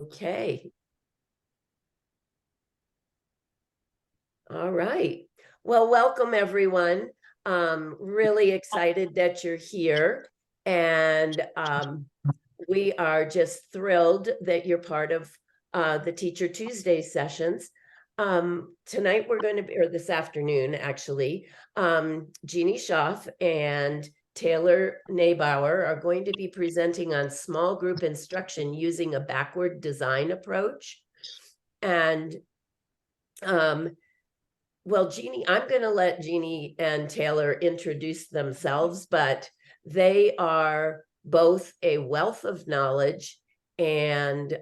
Okay. All right. Well, welcome everyone. Really excited that you're here. And we are just thrilled that you're part of the Teacher Tuesday sessions. Tonight we're going to be, or this afternoon actually, Jeanne Schopf and Taylor Neibauer are going to be presenting on small group instruction using a backward design approach. And well, Jeanne, I'm going to let Jeanne and Taylor introduce themselves, but they are both a wealth of knowledge. And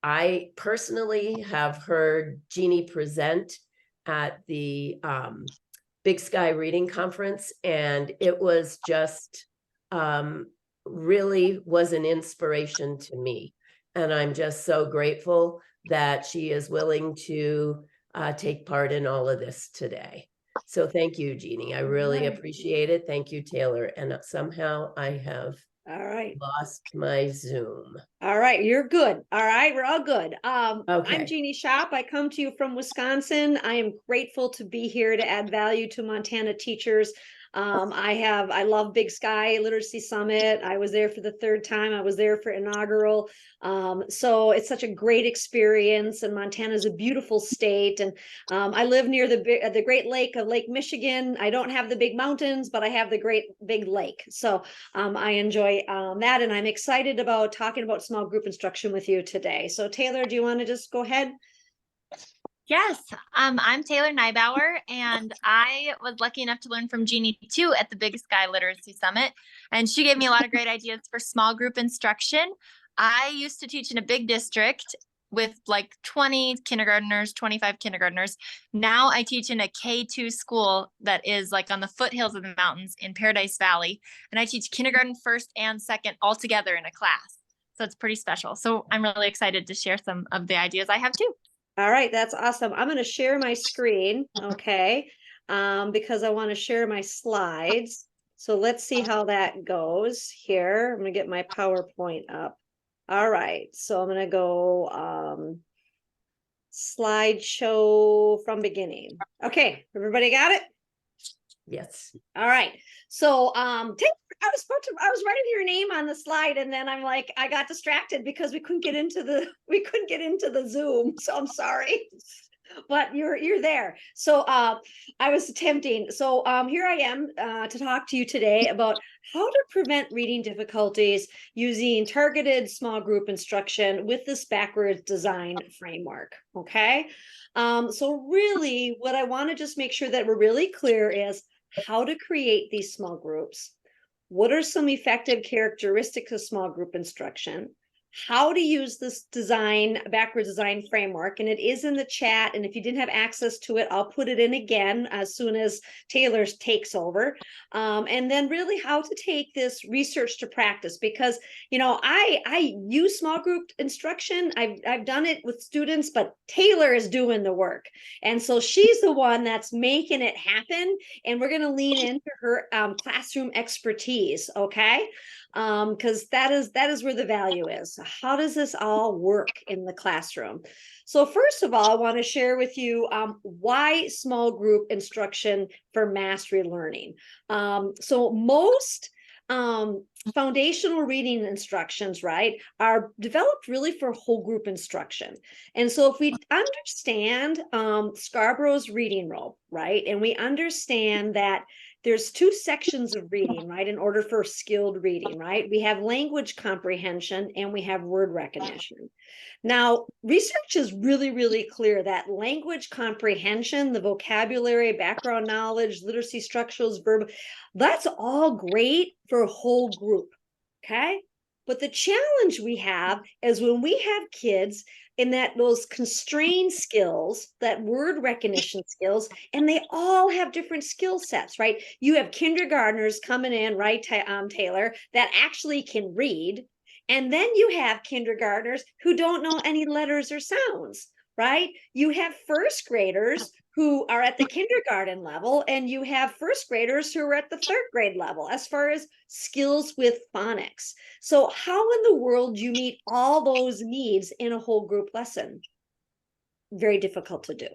I personally have heard Jeanne present at the Big Sky Reading Conference, and it was just really was an inspiration to me. And I'm just so grateful that she is willing to take part in all of this today. So thank you, Jeanne. I really appreciate it. Thank you, Taylor. And somehow I have lost my Zoom. All right, you're good. All right, we're all good. Okay. I'm Jeanne Schopf. I come to you from Wisconsin. I am grateful to be here to add value to Montana teachers. I love Big Sky Literacy Summit. I was there for the third time. I was there for inaugural. So it's such a great experience, and Montana is a beautiful state. And I live near the Great Lake of Lake Michigan. I don't have the big mountains, but I have the great big lake. So I enjoy that, and I'm excited about talking about small group instruction with you today. So Taylor, do you want to just go ahead? Yes, I'm Taylor Neibauer, and I was lucky enough to learn from Jeanne too at the Big Sky Literacy Summit, and she gave me a lot of great ideas for small group instruction. I used to teach in a big district with like 20 kindergartners, 25 kindergartners. Now I teach in a K-2 school that is like on the foothills of the mountains in Paradise Valley, and I teach kindergarten first and second all together in a class. So it's pretty special. So I'm really excited to share some of the ideas I have too. All right, that's awesome. I'm going to share my screen, okay, because I want to share my slides. So let's see how that goes here. I'm going to get my PowerPoint up. All right, so I'm going to go slideshow from beginning. Okay, everybody got it? Yes. All right. So I was writing your name on the slide, and then I'm like, I got distracted because we couldn't get into the Zoom. So I'm sorry. But you're there. So I was attempting. So here I am to talk to you today about how to prevent reading difficulties using targeted small group instruction with this backwards design framework. Okay. So really what I want to just make sure that we're really clear is how to create these small groups. What are some effective characteristics of small group instruction? How to use this backward design framework, and it is in the chat, and if you didn't have access to it, I'll put it in again as soon as Taylor takes over. And then really how to take this research to practice, because I use small group instruction. I've done it with students, but Taylor is doing the work, and so she's the one that's making it happen, and we're going to lean into her classroom expertise. Okay. Because that is where the value is. How does this all work in the classroom? So first of all, I want to share with you why small group instruction for mastery learning. So most foundational reading instructions, right, are developed really for whole group instruction. And so if we understand Scarborough's reading rule, right, and we understand that there's two sections of reading, right, in order for skilled reading, right? We have language comprehension and we have word recognition. Now, research is really, really clear that language comprehension, the vocabulary, background knowledge, literacy structures, verb, that's all great for a whole group, okay? But the challenge we have is when we have kids in that those constrained skills, that word recognition skills, and they all have different skill sets, right? You have kindergartners coming in, right, Taylor, that actually can read. And then you have kindergartners who don't know any letters or sounds, right? You have first graders who are at the kindergarten level, and you have first graders who are at the third grade level as far as skills with phonics. So how in the world do you meet all those needs in a whole group lesson? Very difficult to do,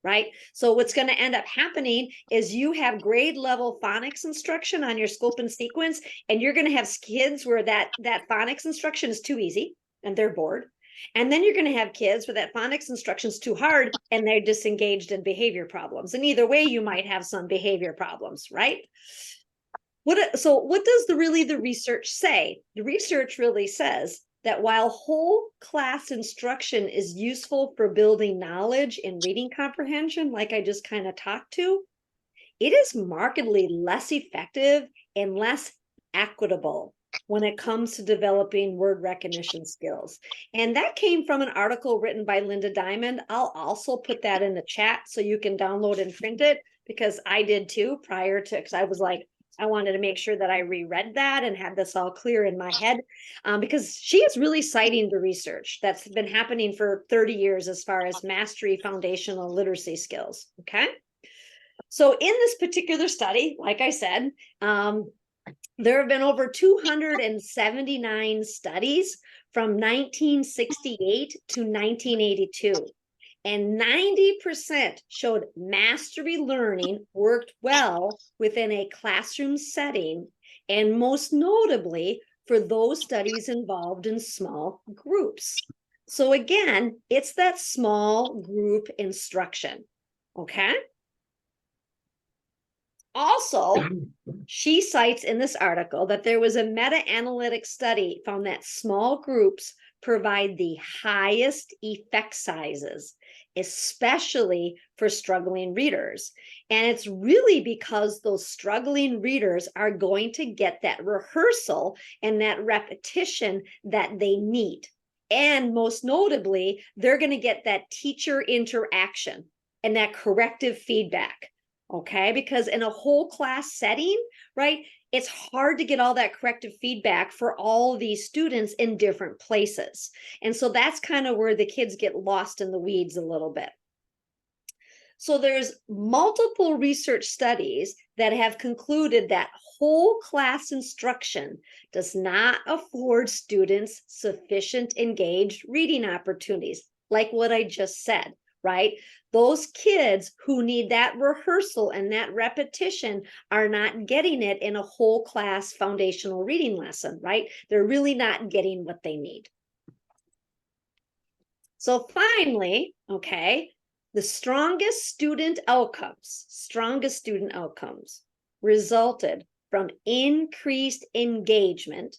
right? So what's going to end up happening is you have grade level phonics instruction on your scope and sequence, and you're going to have kids where that phonics instruction is too easy and they're bored. And then you're going to have kids where that phonics instruction is too hard and they're disengaged in behavior problems. And either way, you might have some behavior problems, right? So what does the research say? The research really says that while whole class instruction is useful for building knowledge and reading comprehension, like I just kind of talked to, it is markedly less effective and less equitable when it comes to developing word recognition skills. And that came from an article written by Linda Diamond. I'll also put that in the chat so you can download and print it, because I did too prior to, because I was like, I wanted to make sure that I reread that and had this all clear in my head, because she is really citing the research that's been happening for 30 years as far as mastery foundational literacy skills. Okay. So in this particular study, like I said, there have been over 279 studies from 1968 to 1982. And 90% showed mastery learning worked well within a classroom setting, and most notably for those studies involved in small groups. So again, it's that small group instruction, okay? Also, she cites in this article that there was a meta-analytic study found that small groups provide the highest effect sizes, especially for struggling readers. And it's really because those struggling readers are going to get that rehearsal and that repetition that they need. And most notably, they're going to get that teacher interaction and that corrective feedback. Okay, because in a whole class setting, right, it's hard to get all that corrective feedback for all these students in different places. And so that's kind of where the kids get lost in the weeds a little bit. So there's multiple research studies that have concluded that whole class instruction does not afford students sufficient engaged reading opportunities, like what I just said, right? Those kids who need that rehearsal and that repetition are not getting it in a whole class foundational reading lesson, right? They're really not getting what they need. So finally, okay, the strongest student outcomes resulted from increased engagement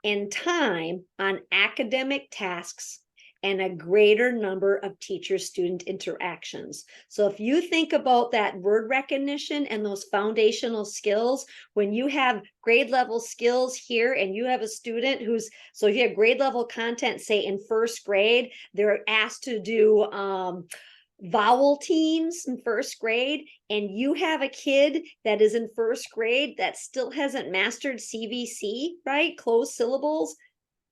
and time on academic tasks and a greater number of teacher-student interactions. So if you think about that word recognition and those foundational skills, when you have grade level skills here and you have a student who's, so if you have grade level content, say in first grade, they're asked to do vowel teams in first grade, and you have a kid that is in first grade that still hasn't mastered CVC, right? Closed syllables,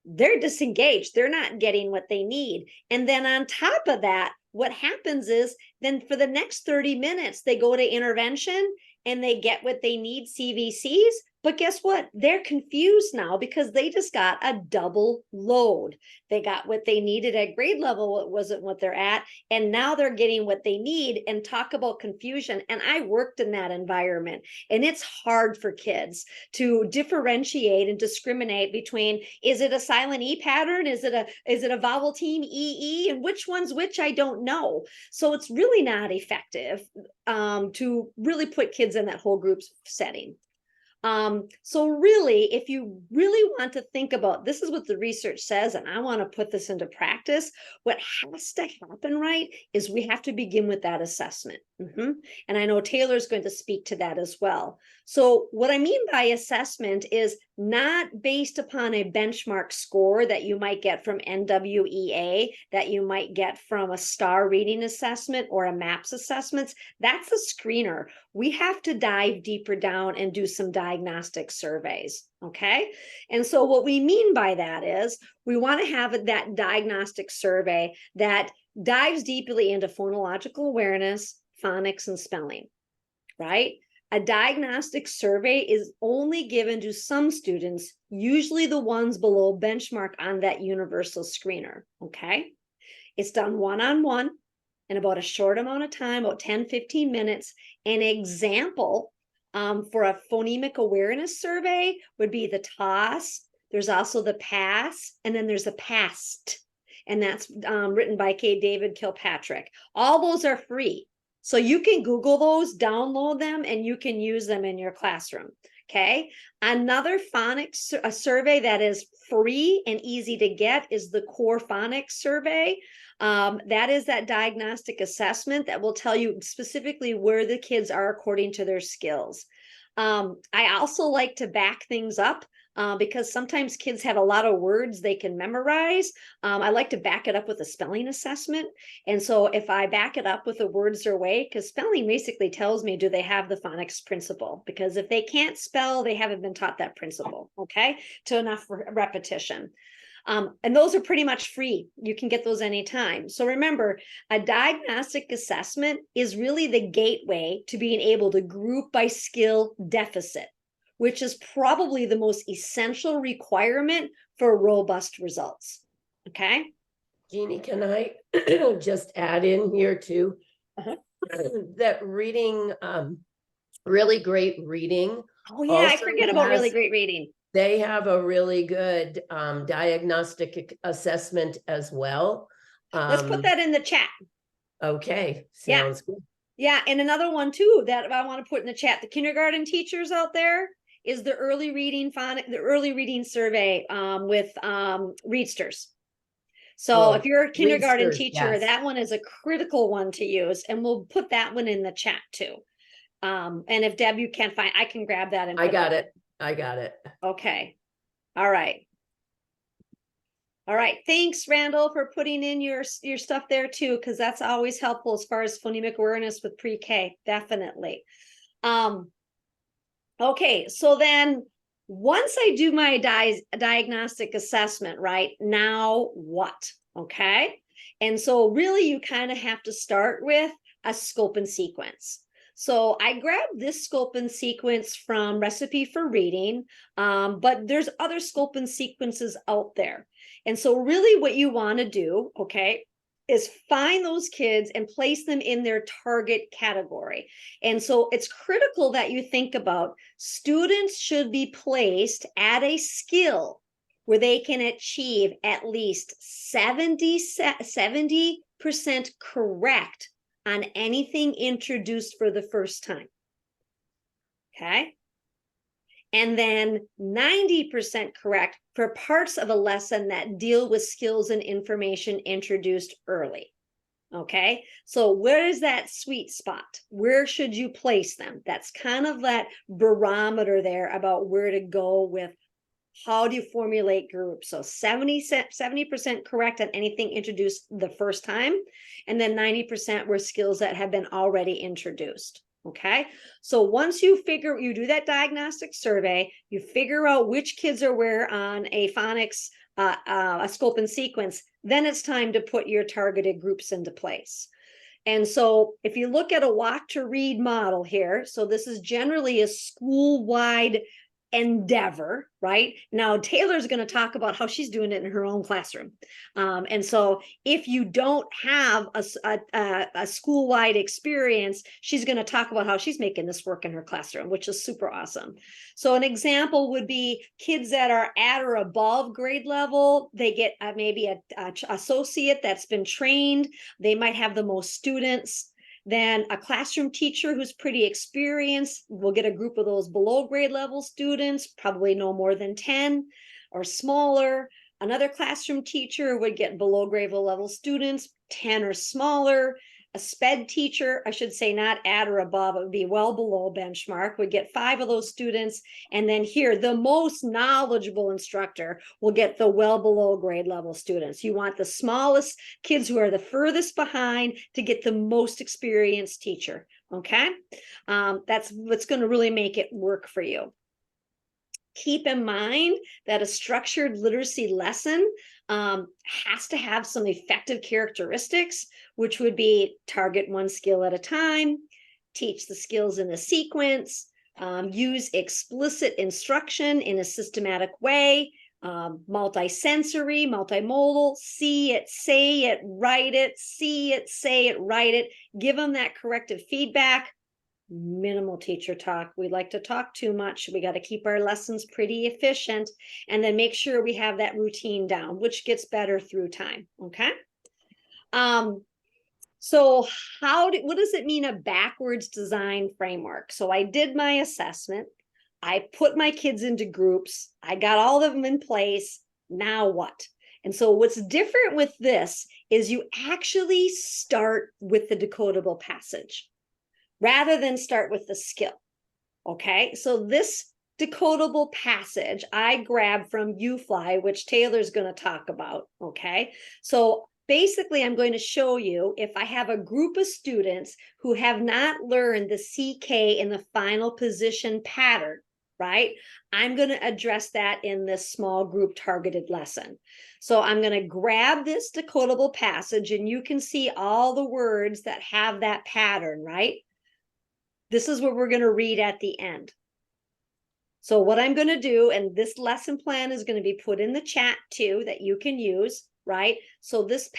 they're disengaged. They're not getting what they need. And then on top of that, what happens is then for the next 30 minutes, they go to intervention and they get what they need, CVCs. But guess what? They're confused now because they just got a double load. They got what they needed at grade level. It wasn't what they're at. And now they're getting what they need. And talk about confusion. And I worked in that environment. And it's hard for kids to differentiate and discriminate between, is it a silent E pattern? Is it a vowel team EE? And which one's which? I don't know. So it's really not effective to really put kids in that whole group setting. So really, if you really want to think about, this is what the research says, and I want to put this into practice, what has to happen, right, is we have to begin with that assessment. And I know Taylor's going to speak to that as well. So what I mean by assessment is not based upon a benchmark score that you might get from NWEA, that you might get from a STAR reading assessment or a MAPS assessments. That's a screener. We have to dive deeper down and do some diagnostic surveys, okay? And so what we mean by that is we want to have that diagnostic survey that dives deeply into phonological awareness, phonics and spelling, right? A diagnostic survey is only given to some students, usually the ones below benchmark on that universal screener, okay? It's done one-on-one in about a short amount of time, about 10, 15 minutes. An example for a phonemic awareness survey would be the TOS. There's also the PASS, and then there's a PAST, and that's written by David Kilpatrick. All those are free. So you can Google those, download them, and you can use them in your classroom. Okay. Another phonics survey that is free and easy to get is the Core Phonics survey. That is that diagnostic assessment that will tell you specifically where the kids are according to their skills. I also like to back things up because sometimes kids have a lot of words they can memorize. I like to back it up with a spelling assessment. And so if I back it up with the words their way, because spelling basically tells me, do they have the phonics principle? Because if they can't spell, they haven't been taught that principle, okay, to enough repetition. And those are pretty much free. You can get those anytime. So remember, a diagnostic assessment is really the gateway to being able to group by skill deficit, which is probably the most essential requirement for robust results. Okay. Jeannie, can I just add in here too? That reading, really great reading. Oh yeah, I also forget about really great reading. They have a really good diagnostic assessment as well. Let's put that in the chat. Okay, Yeah. sounds good. Yeah, and another one too that I want to put in the chat, the kindergarten teachers out there, is the early reading survey with Readsters. So if you're a kindergarten Readsters, teacher, yes. that one is a critical one to use, and we'll put that one in the chat too. And if Deb, you can't find, I can grab that and I got it. I got it. Okay. All right. All right. Thanks, Randall, for putting in your stuff there too, because that's always helpful as far as phonemic awareness with pre-K. Definitely. Okay. So then once I do my diagnostic assessment, right now what? Okay. And so really you kind of have to start with a scope and sequence. So I grabbed this scope and sequence from Recipe for Reading, but there's other scope and sequences out there. And so really what you want to do, okay, is find those kids and place them in their target category. And so it's critical that you think about students should be placed at a skill where they can achieve at least 70% correct on anything introduced for the first time. Okay. And then 90% correct for parts of a lesson that deal with skills and information introduced early. Okay. So where is that sweet spot? Where should you place them? That's kind of that barometer there about where to go with how do you formulate groups. So 70% correct on anything introduced the first time, and then 90% were skills that have been already introduced. Okay. So once you do that diagnostic survey, you figure out which kids are where on a phonics, a scope and sequence, then it's time to put your targeted groups into place. And so if you look at a walk to read model here, so this is generally a school-wide endeavor, right? Now, Taylor's going to talk about how she's doing it in her own classroom. And so if you don't have a school-wide experience, she's going to talk about how she's making this work in her classroom, which is super awesome. So an example would be kids that are at or above grade level. They get maybe an associate that's been trained. They might have the most students. Then a classroom teacher who's pretty experienced will get a group of those below grade level students, probably no more than 10 or smaller. Another classroom teacher would get below grade level students, 10 or smaller. A SPED teacher, I should say not at or above, it would be well below benchmark, would get 5 of those students. And then here, the most knowledgeable instructor will get the well below grade level students. You want the smallest kids who are the furthest behind to get the most experienced teacher, okay? That's what's going to really make it work for you. Keep in mind that a structured literacy lesson has to have some effective characteristics, which would be target one skill at a time, teach the skills in a sequence, use explicit instruction in a systematic way, multisensory, multimodal, see it, say it, write it, see it, say it, write it, give them that corrective feedback. Minimal teacher talk. We like to talk too much. We got to keep our lessons pretty efficient, and then make sure we have that routine down, which gets better through time. Okay. So what does it mean, a backwards design framework? So I did my assessment. I put my kids into groups. I got all of them in place. Now what? And so what's different with this is you actually start with the decodable passage rather than start with the skill. Okay, so this decodable passage I grabbed from UFly, which Taylor's going to talk about. Okay, so basically I'm going to show you if I have a group of students who have not learned the CK in the final position pattern, right? I'm going to address that in this small group targeted lesson. So I'm going to grab this decodable passage, and you can see all the words that have that pattern, right? This is what we're going to read at the end. So what I'm going to do, and this lesson plan is going to be put in the chat too, that you can use, right? So this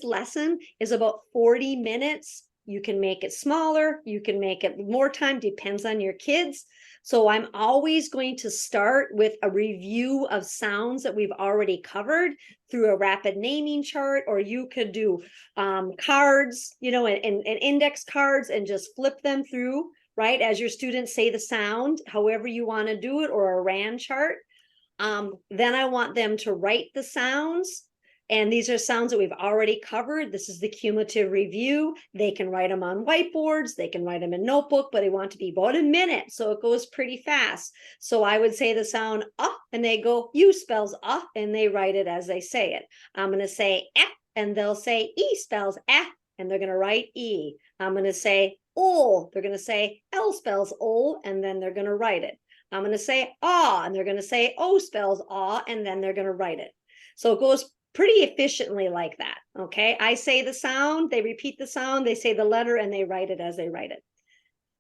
lesson is about 40 minutes. You can make it smaller. You can make it more time, depends on your kids. So I'm always going to start with a review of sounds that we've already covered through a rapid naming chart, or you could do cards, you know, and index cards, and just flip them through, right? As your students say the sound, however you want to do it, or a RAN chart. Then I want them to write the sounds. And these are sounds that we've already covered. This is the cumulative review. They can write them on whiteboards. They can write them in notebook, but they want to be about a minute. So it goes pretty fast. So I would say the sound and they go, U spells and they write it as they say it. I'm going to say and they'll say E spells and they're going to write E. I'm going to say O, they're going to say L spells O, and then they're going to write it. I'm going to say and they're going to say O spells and then they're going to write it. So it goes pretty efficiently like that. Okay, I say the sound, they repeat the sound, they say the letter, and they write it as they write it.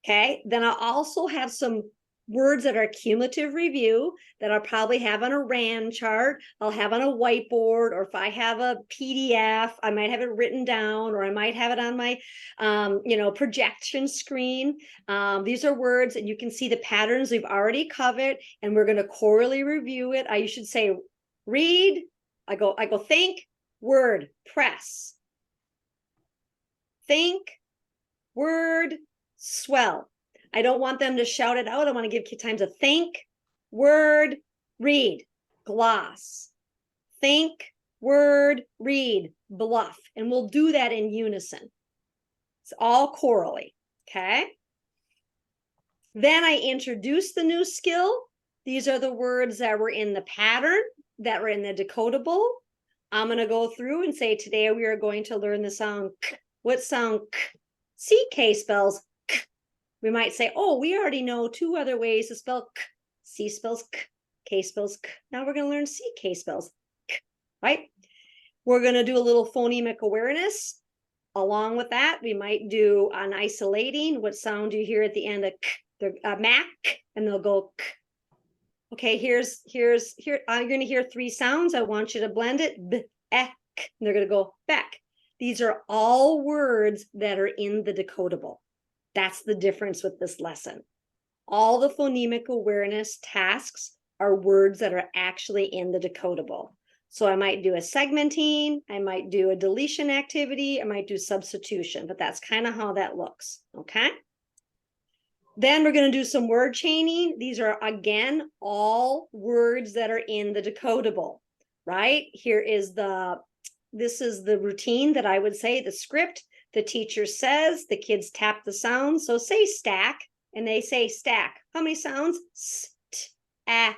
Okay, then I'll also have some words that are cumulative review that I'll probably have on a RAN chart, I'll have on a whiteboard, or if I have a PDF, I might have it written down, or I might have it on my projection screen. These are words, and you can see the patterns we've already covered, and we're going to quarterly review it. You should say read. I go think, word, press. Think, word, swell. I don't want them to shout it out. I want to give kids time to think, word, read, gloss. Think, word, read, bluff. And we'll do that in unison. It's all chorally, okay? Then I introduce the new skill. These are the words that were in the pattern, that were in the decodable. I'm going to go through and say, today we are going to learn the sound k. What sound k? CK spells k. We might say, oh, we already know two other ways to spell k. C spells k, K spells k. Now we're going to learn CK spells k, right? We're going to do a little phonemic awareness. Along with that, we might do an isolating. What sound do you hear at the end of k? They're mac, and they'll go k. Okay, here, you're going to hear three sounds. I want you to blend it. B, ek, and they're going to go back. These are all words that are in the decodable. That's the difference with this lesson. All the phonemic awareness tasks are words that are actually in the decodable. So I might do a segmenting, I might do a deletion activity, I might do substitution, but that's kind of how that looks, okay? Then we're going to do some word chaining. These are, again, all words that are in the decodable, right? This is the routine that I would say, the script. The teacher says, the kids tap the sounds. So say stack, and they say stack. How many sounds? St, ak.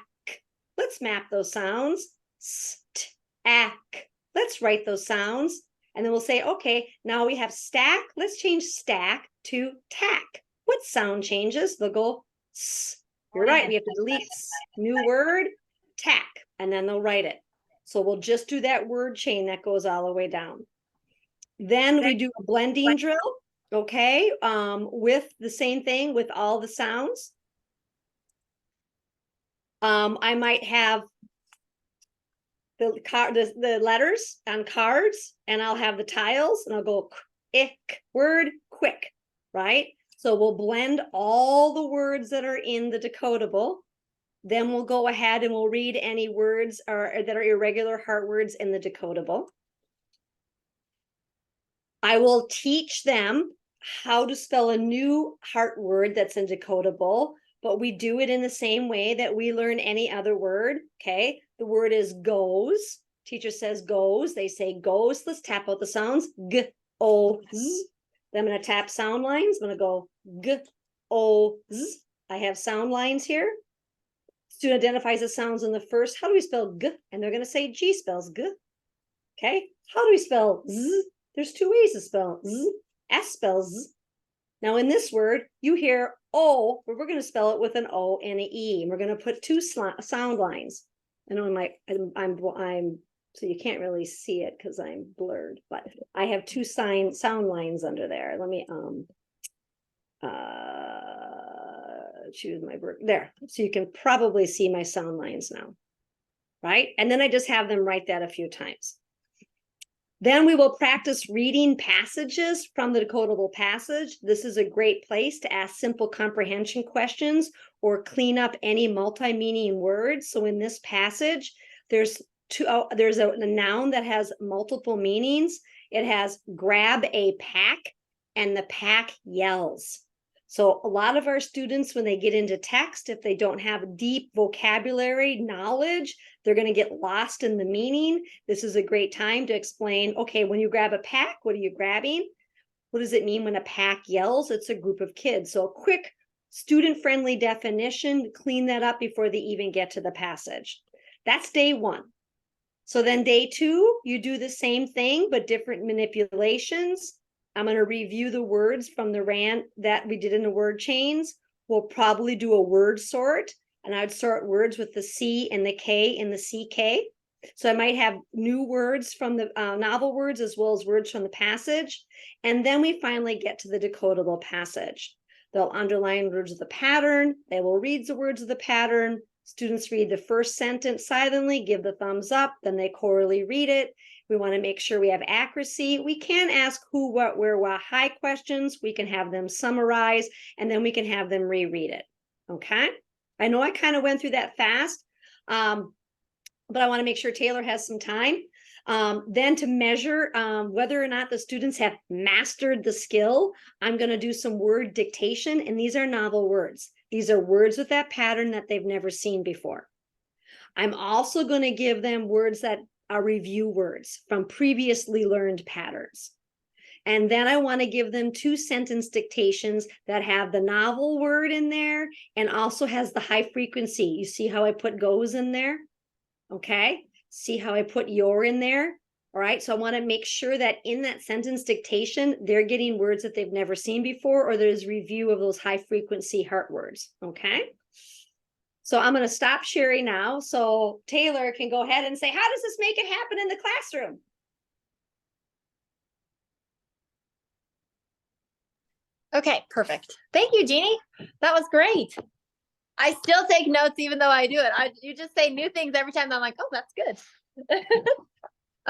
Let's map those sounds. St, ak. Let's write those sounds. And then we'll say, okay, now we have stack. Let's change stack to tack. What sound changes? They'll go s. You're right. We have to delete s. New word, tack, and then they'll write it. So we'll just do that word chain that goes all the way down. Then we do a blending drill, okay, with the same thing with all the sounds. I might have the letters on cards, and I'll have the tiles, and I'll go word quick, right? So we'll blend all the words that are in the decodable. Then we'll go ahead and we'll read any words that are irregular heart words in the decodable. I will teach them how to spell a new heart word that's in decodable, but we do it in the same way that we learn any other word, okay? The word is goes. Teacher says goes. They say goes. Let's tap out the sounds. G, O, Z. Then I'm going to tap sound lines. I'm going to go G, O, Z. I have sound lines here. Student identifies the sounds in the first. How do we spell G? And they're going to say G spells G. Okay. How do we spell Z? There's two ways to spell Z. S spells Z. Now in this word, you hear O, but we're going to spell it with an O and an E. And we're going to put two sound lines. I know I'm so you can't really see it because I'm blurred, but I have two sound lines under there. Let me choose my word there. So you can probably see my sound lines now, right? And then I just have them write that a few times. Then we will practice reading passages from the decodable passage. This is a great place to ask simple comprehension questions or clean up any multi-meaning words. So in this passage, there's a noun that has multiple meanings. It has grab a pack, and the pack yells. So a lot of our students, when they get into text, if they don't have deep vocabulary knowledge, they're going to get lost in the meaning. This is a great time to explain, okay, when you grab a pack, what are you grabbing? What does it mean when a pack yells? It's a group of kids. So a quick student-friendly definition to clean that up before they even get to the passage. That's day one. So then day two, you do the same thing, but different manipulations. I'm going to review the words from the rant that we did in the word chains. We'll probably do a word sort, and I'd sort words with the C and the K and the CK. So I might have new words from the novel words as well as words from the passage. And then we finally get to the decodable passage. They'll underline words of the pattern. They will read the words of the pattern. Students read the first sentence silently, give the thumbs up, then they chorally read it. We want to make sure we have accuracy. We can ask who, what, where, why, high questions. We can have them summarize, and then we can have them reread it. Okay. I know I kind of went through that fast, but I want to make sure Taylor has some time. Then to measure whether or not the students have mastered the skill, I'm going to do some word dictation, and these are novel words. These are words with that pattern that they've never seen before. I'm also going to give them words that are review words from previously learned patterns. And then I want to give them 2 sentence dictations that have the novel word in there and also has the high frequency. You see how I put goes in there? Okay. See how I put your in there? All right. So I want to make sure that in that sentence dictation, they're getting words that they've never seen before, or there's review of those high frequency heart words. Okay. So I'm going to stop sharing now. So Taylor can go ahead and say, how does this make it happen in the classroom? Okay, perfect. Thank you, Jeannie. That was great. I still take notes even though I do it. You just say new things every time. I'm like, oh, that's good.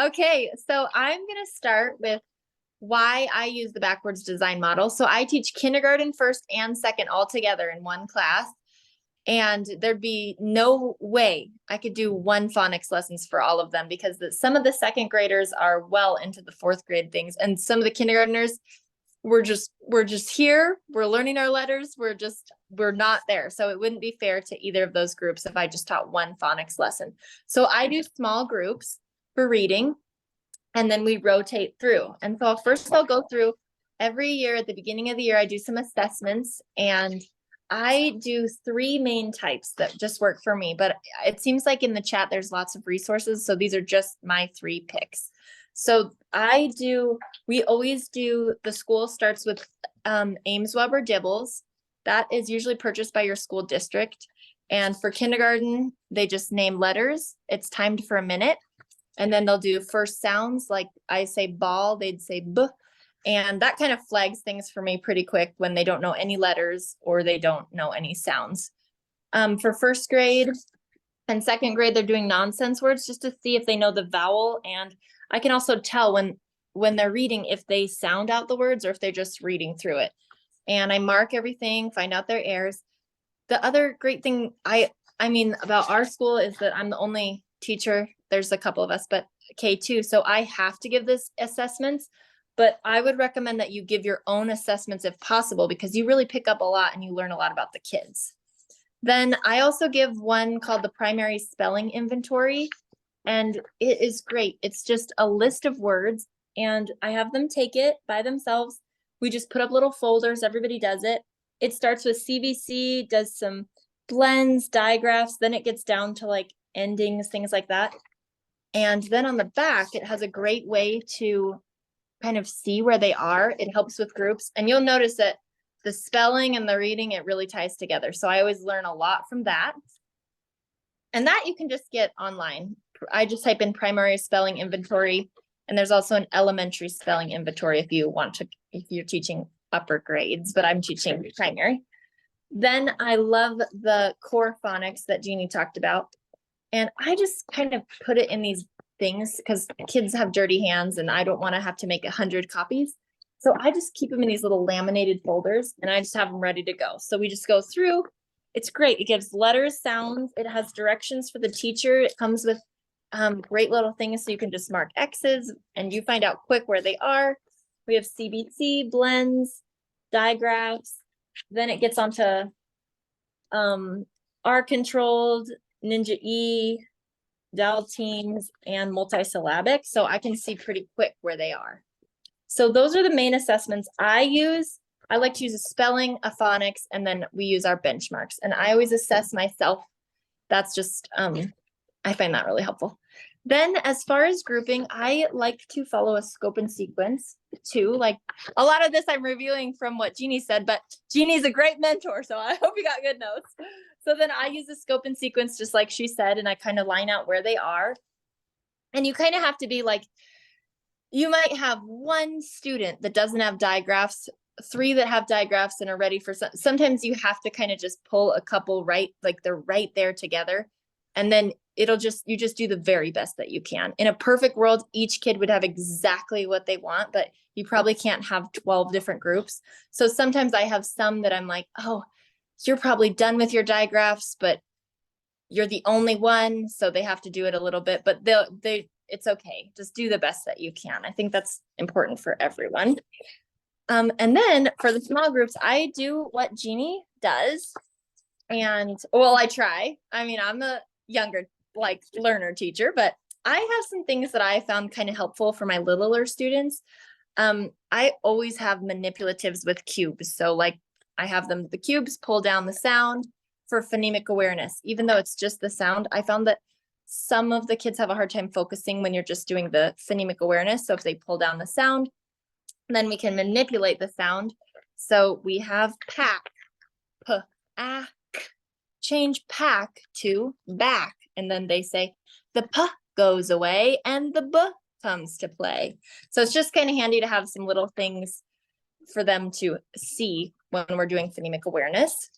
Okay, so I'm going to start with why I use the backwards design model. So I teach kindergarten, first and second all together in one class. And there'd be no way I could do one phonics lessons for all of them because some of the second graders are well into the 4th grade things. And some of the kindergartners, we're just here. We're learning our letters. We're not there. So it wouldn't be fair to either of those groups if I just taught one phonics lesson. So I do small groups for reading, and then we rotate through. And so first I'll go through every year at the beginning of the year, I do some assessments, and I do 3 main types that just work for me, but it seems like in the chat, there's lots of resources. So these are just my 3 picks. So we always do, the school starts with Ames, Weber, Dibbles. That is usually purchased by your school district. And for kindergarten, they just name letters. It's timed for a minute. And then they'll do first sounds, like I say ball, they'd say b. And that kind of flags things for me pretty quick when they don't know any letters or they don't know any sounds. For first grade and second grade, they're doing nonsense words just to see if they know the vowel. And I can also tell when they're reading if they sound out the words or if they're just reading through it. And I mark everything, find out their errors. The other great thing I mean about our school is that I'm the only teacher. There's a couple of us, but K2. So I have to give this assessments, but I would recommend that you give your own assessments if possible, because you really pick up a lot and you learn a lot about the kids. Then I also give one called the primary spelling inventory, and it is great. It's just a list of words and I have them take it by themselves. We just put up little folders. Everybody does it. It starts with CVC, does some blends, digraphs, then it gets down to like endings, things like that. And then on the back, it has a great way to kind of see where they are. It helps with groups. And you'll notice that the spelling and the reading, it really ties together. So I always learn a lot from that. And that you can just get online. I just type in primary spelling inventory. And there's also an elementary spelling inventory if you want to, if you're teaching upper grades, but I'm teaching primary. Then I love the core phonics that Jeannie talked about. And I just kind of put it in these things because kids have dirty hands and I don't want to have to make 100 copies. So I just keep them in these little laminated folders and I just have them ready to go. So we just go through. It's great. It gives letters, sounds. It has directions for the teacher. It comes with great little things so you can just mark X's and you find out quick where they are. We have CBC, blends, digraphs. Then it gets onto R controlled, Ninja E, Dal teams, and multisyllabic. So I can see pretty quick where they are. So those are the main assessments I use. I like to use a spelling, a phonics, and then we use our benchmarks. And I always assess myself. That's just, I find that really helpful. Then as far as grouping, I like to follow a scope and sequence too. Like a lot of this I'm reviewing from what Jeannie said, but Jeannie's a great mentor. So I hope you got good notes. So then I use the scope and sequence, just like she said, and I kind of line out where they are. And you kind of have to be like, you might have one student that doesn't have digraphs, 3 that have digraphs and are ready for sometimes you have to kind of just pull a couple right, like they're right there together. And then you just do the very best that you can. In a perfect world, each kid would have exactly what they want, but you probably can't have 12 different groups. So sometimes I have some that I'm like, oh, you're probably done with your digraphs, but you're the only one. So they have to do it a little bit, but it's okay. Just do the best that you can. I think that's important for everyone. And then for the small groups, I do what Jeannie does. And well, I try. I mean, I'm a younger like learner teacher, but I have some things that I found kind of helpful for my littler students. I always have manipulatives with cubes. So like I have the cubes pull down the sound for phonemic awareness. Even though it's just the sound, I found that some of the kids have a hard time focusing when you're just doing the phonemic awareness. So if they pull down the sound, then we can manipulate the sound. So we have pack, p-a-k, change pack to back. And then they say the p goes away and the b comes to play. So it's just kind of handy to have some little things for them to see when we're doing phonemic awareness.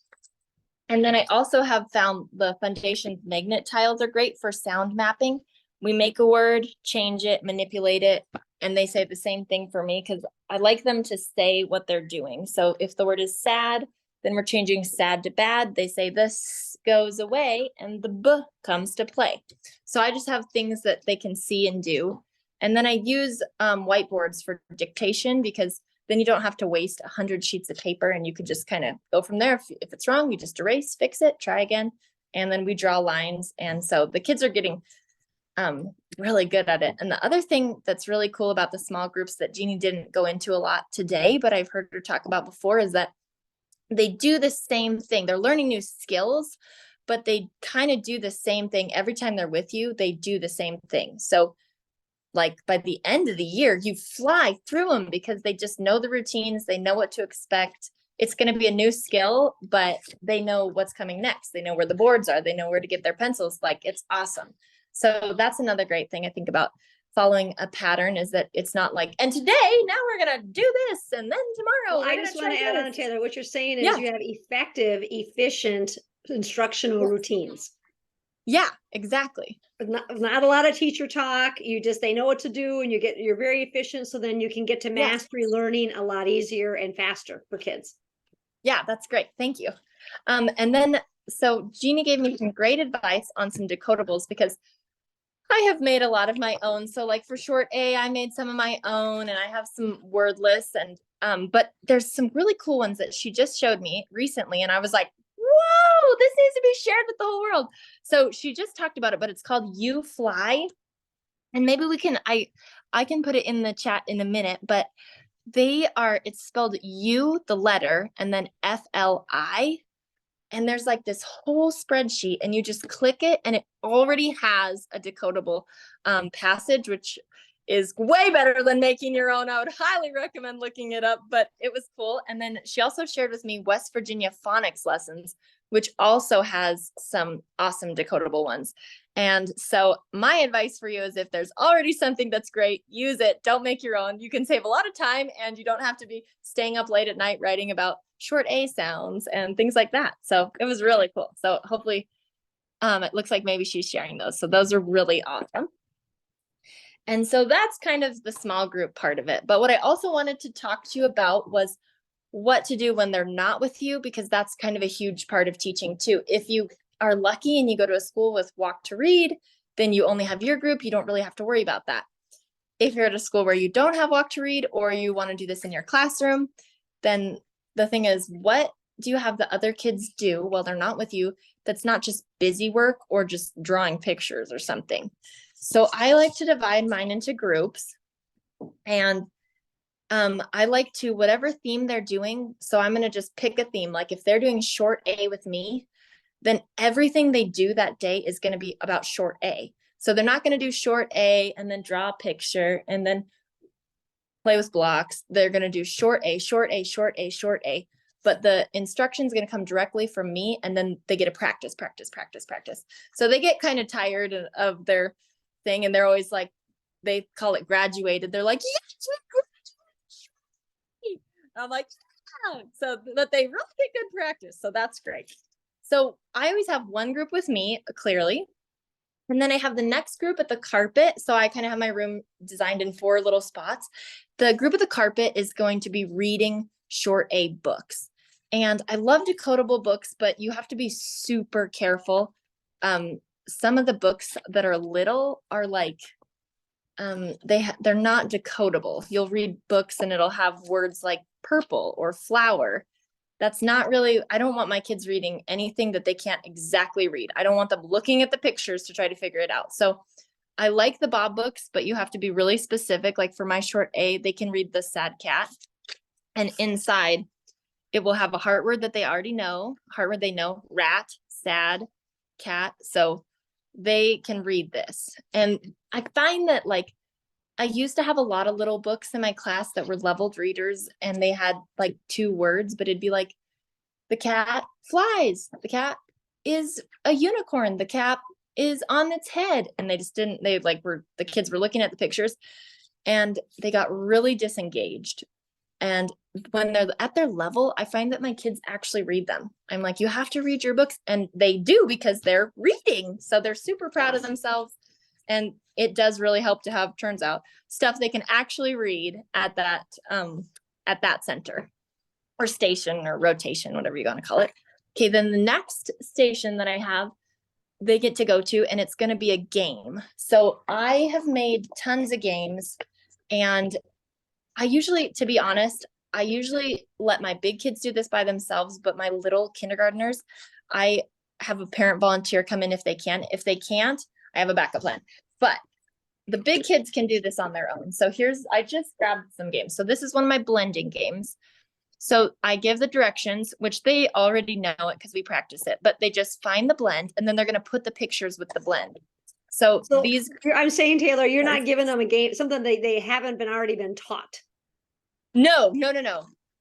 And then I also have found the Foundation magnet tiles are great for sound mapping. We make a word, change it, manipulate it, and they say the same thing for me because I like them to say what they're doing. So if the word is sad, then we're changing sad to bad. They say this goes away and the b comes to play. So I just have things that they can see and do. And then I use whiteboards for dictation because then you don't have to waste 100 sheets of paper and you could just kind of go from there. If it's wrong, you just erase, fix it, try again. And then we draw lines. And so the kids are getting really good at it. And the other thing that's really cool about the small groups that Jeannie didn't go into a lot today, but I've heard her talk about before, is that they do the same thing. They're learning new skills, but they kind of do the same thing every time they're with you. They do the same thing. So like by the end of the year, you fly through them because they just know the routines. They know what to expect. It's going to be a new skill, but they know what's coming next. They know where the boards are. They know where to get their pencils. Like it's awesome. So that's another great thing I think about following a pattern, is that it's not like, and today, now we're going to do this, and then tomorrow. Well, I just want to add on, Taylor, what you're saying is you have effective, efficient instructional routines. Yeah, exactly. Not a lot of teacher talk. They know what to do, and you're very efficient. So then you can get to mastery learning a lot easier and faster for kids. Yeah, that's great. Thank you. And then, so Jeannie gave me some great advice on some decodables, because I have made a lot of my own. So like for short A, I made some of my own, and I have some word lists, and but there's some really cool ones that she just showed me recently, and I was like, whoa, this needs to be shared with the whole world. So she just talked about it, but it's called You Fly. And maybe I can put it in the chat in a minute, but it's spelled U, the letter, and then FLI. And there's like this whole spreadsheet, and you just click it, and it already has a decodable passage, which is way better than making your own. I would highly recommend looking it up, but it was cool. And then she also shared with me West Virginia phonics lessons, which also has some awesome decodable ones. And so my advice for you is, if there's already something that's great, use it. Don't make your own. You can save a lot of time, and you don't have to be staying up late at night writing about short A sounds and things like that. So it was really cool. So hopefully it looks like maybe she's sharing those. So those are really awesome. And so that's kind of the small group part of it. But what I also wanted to talk to you about was what to do when they're not with you, because that's kind of a huge part of teaching too. If you are lucky and you go to a school with walk to read, then you only have your group. You don't really have to worry about that. If you're at a school where you don't have walk to read, or you want to do this in your classroom, then the thing is, what do you have the other kids do while they're not with you that's not just busy work or just drawing pictures or something? So I like to divide mine into groups, and I like to, whatever theme they're doing. So I'm going to just pick a theme. Like if they're doing short A with me, then everything they do that day is going to be about short A. So they're not going to do short A and then draw a picture and then play with blocks. They're going to do short A, short A, short A, short A. But the instruction is going to come directly from me, and then they get to practice. So they get kind of tired of their thing, and they're always like, they call it graduated. They're like, yes, we graduated. I'm like, yeah. So that they really get good practice. So that's great. So I always have one group with me, clearly. And then I have the next group at the carpet. So I kind of have my room designed in 4 little spots. The group at the carpet is going to be reading short A books. And I love decodable books, but you have to be super careful. Some of the books that are little are like, they're not decodable. You'll read books and it'll have words like purple or flower. That's not really, I don't want my kids reading anything that they can't exactly read. I don't want them looking at the pictures to try to figure it out. So I like the Bob books, but you have to be really specific. Like for my short A, they can read The Sad Cat, and inside it will have a heart word that they already know, heart word they know, rat, sad, cat. So they can read this. And I find that, like, I used to have a lot of little books in my class that were leveled readers, and they had like 2 words, but it'd be like, the cat flies, the cat is a unicorn, the cat is on its head. And they just didn't, the kids were looking at the pictures and they got really disengaged. And when they're at their level, I find that my kids actually read them. I'm like, you have to read your books. And they do, because they're reading. So they're super proud of themselves. And it does really help to have, turns out, stuff they can actually read at that center or station or rotation, whatever you want to call it. Okay, then the next station that I have, they get to go to, and it's going to be a game. So I have made tons of games, and I usually, to be honest, I usually let my big kids do this by themselves, but my little kindergartners, I have a parent volunteer come in if they can. If they can't, I have a backup plan. But the big kids can do this on their own. So I just grabbed some games. So this is one of my blending games. So I give the directions, which they already know it because we practice it, but they just find the blend, and then they're going to put the pictures with the blend. So these, I'm saying, Taylor, you're not giving them a game, something they haven't already been taught. No.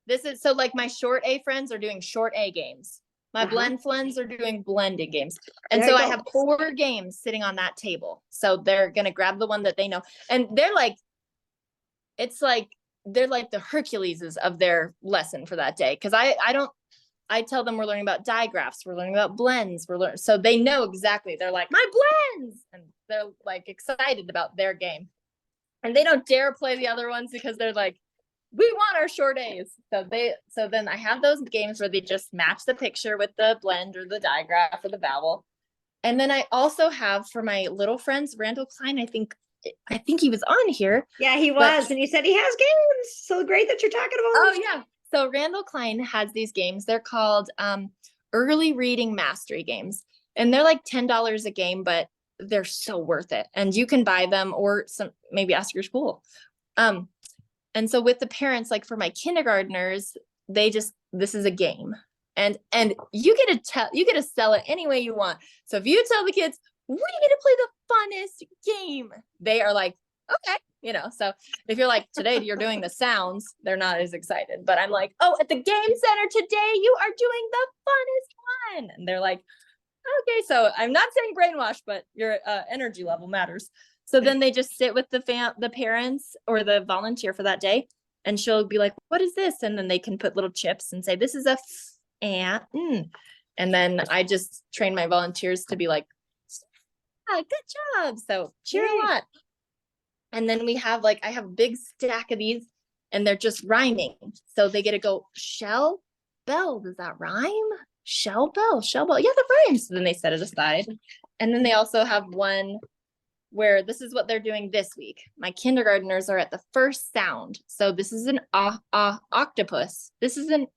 This is, so like my short A friends are doing short A games. My Uh-huh. blend friends are doing blended games. And There so you I go. have 4 games sitting on that table. So they're going to grab the one that they know. And they're like, it's like, they're like the Herculeses of their lesson for that day. Cause I tell them we're learning about digraphs, we're learning about blends, so they know exactly. They're like, my blends, and they're like excited about their game. And they don't dare play the other ones because they're like, we want our short A's. So then I have those games where they just match the picture with the blend or the digraph or the vowel. And then I also have for my little friends, Randall Klein, I think he was on here. Yeah, he was. And he said he has games. So great that you're talking about. Oh yeah. So Randall Klein has these games. They're called early reading mastery games. And they're like $10 a game, but they're so worth it. And you can buy them or maybe ask your school. And so with the parents, like for my kindergartners, this is a game. And you get to sell it any way you want. So if you tell the kids, we get to play the funnest game, they are like, okay. So if you're like, today you're doing the sounds, they're not as excited. But I'm like, oh, at the game center today, you are doing the funnest one. And they're like, okay. So I'm not saying brainwash, but your energy level matters. So then they just sit with the parents or the volunteer for that day. And she'll be like, what is this? And then they can put little chips and say, this is a and. And then I just train my volunteers to be like, good job. So cheer a lot. And then we have I have a big stack of these and they're just rhyming. So they get to go shell bell. Does that rhyme? Shell bell. Yeah, that rhymes. So then they set it aside. And then they also have one where this is what they're doing this week. My kindergartners are at the first sound. So this is an octopus. This is an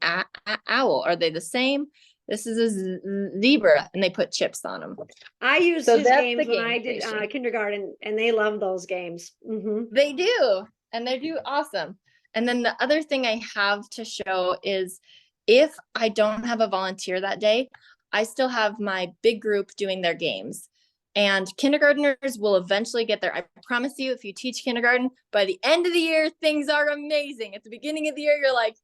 owl. Are they the same? This is a zebra, and they put chips on them. I used So his that's games the when game I did station. kindergarten, and they love those games. They do, and they do awesome. And then the other thing I have to show is if I don't have a volunteer that day, I still have my big group doing their games. And kindergartners will eventually get there. I promise you, if you teach kindergarten, by the end of the year, things are amazing. At the beginning of the year, you're like,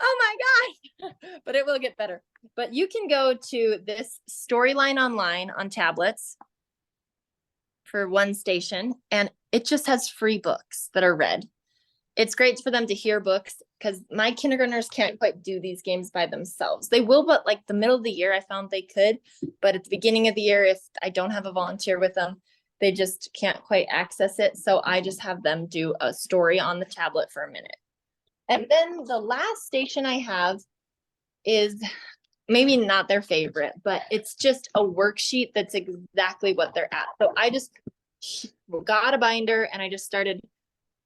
oh my gosh, but it will get better. But you can go to this Storyline Online on tablets for one station, and it just has free books that are read. It's great for them to hear books because my kindergartners can't quite do these games by themselves. They will, but like the middle of the year, I found they could. But at the beginning of the year, if I don't have a volunteer with them, they just can't quite access it. So I just have them do a story on the tablet for a minute. And then the last station I have is maybe not their favorite, but it's just a worksheet that's exactly what they're at. So I just got a binder and I just started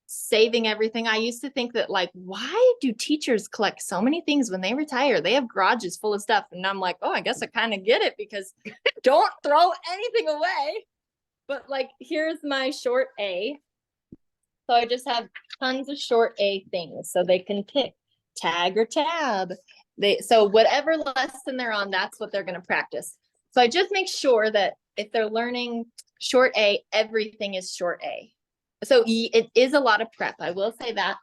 saving everything. I used to think that why do teachers collect so many things when they retire? They have garages full of stuff. And I'm like, oh, I guess I kind of get it because don't throw anything away. But here's my short A. So I just have tons of short A things so they can pick tag or tab. So whatever lesson they're on, that's what they're going to practice. So I just make sure that if they're learning short A, everything is short A. So it is a lot of prep. I will say that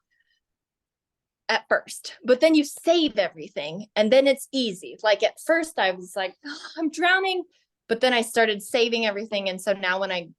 at first, but then you save everything and then it's easy. At first I was like, oh, I'm drowning, but then I started saving everything. And so now when I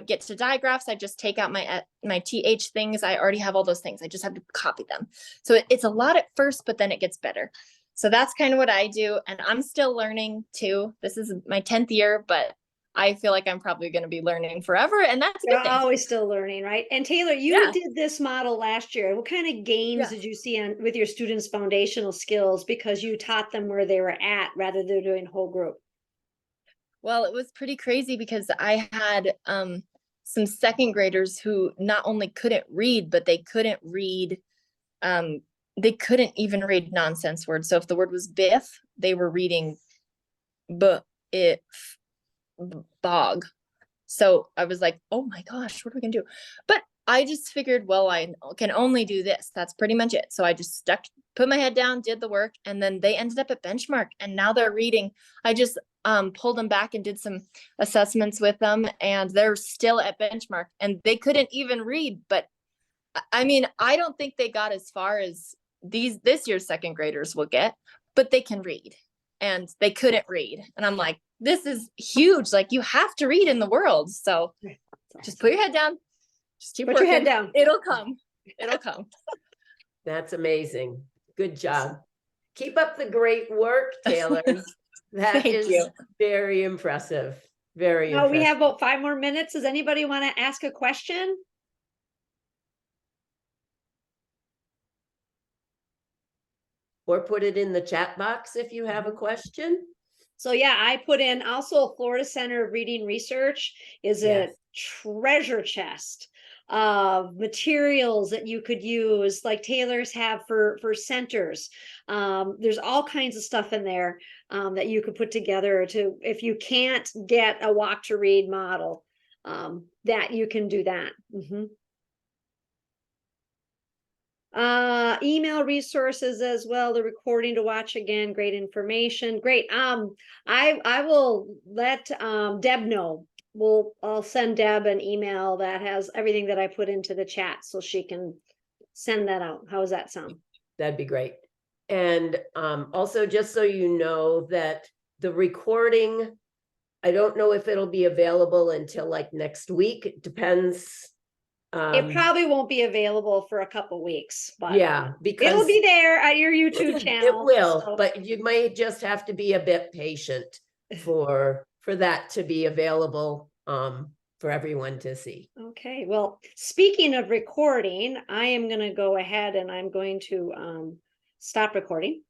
get to digraphs, I just take out my TH things. I already have all those things. I just have to copy them. So it's a lot at first, but then it gets better. So that's kind of what I do. And I'm still learning too. This is my 10th year, but I feel like I'm probably going to be learning forever. And that's a good You're thing. always still learning, right? And Taylor, you did this model last year. What kind of gains did you see with your students' foundational skills because you taught them where they were at rather than doing whole group? Well, it was pretty crazy because I had some second graders who not only couldn't read, but they couldn't read. They couldn't even read nonsense words. So if the word was biff, they were reading bog. So I was like, oh my gosh, what are we gonna do? But I just figured, well, I can only do this. That's pretty much it. So I just put my head down, did the work, and then they ended up at benchmark and now they're reading. I just pulled them back and did some assessments with them and they're still at benchmark and they couldn't even read. But I mean, I don't think they got as far as this year's second graders will get, but they can read. and they couldn't read. And I'm like, this is huge. Like, you have to read in the world. So just put your head down. Just keep Put your head working. down. It'll come. It'll come. That's amazing. Good job. Keep up the great work, Taylor. That Thank is you. very impressive. Very Now we impressive. have about 5 more minutes. Does anybody want to ask a question? Or put it in the chat box if you have a question. So yeah, I put in also Florida Center of Reading Research is a Yes. treasure chest of materials that you could use, like Taylor's have for centers. There's all kinds of stuff in there that you could put together to, if you can't get a walk to read model, that you can do that. Email resources as well, the recording to watch again, great information. Great. I will let Deb know. I'll send Deb an email that has everything that I put into the chat so she can send that out. How does that sound? That'd be great. And also, just so you know, that the recording, I don't know if it'll be available until like next week. It depends. It probably won't be available for a couple weeks, but Yeah, because it'll be there at your YouTube channel. it will, so. but you might just have to be a bit patient for that to be available for everyone to see. Okay, well, speaking of recording, I am going to go ahead and I'm going to stop recording.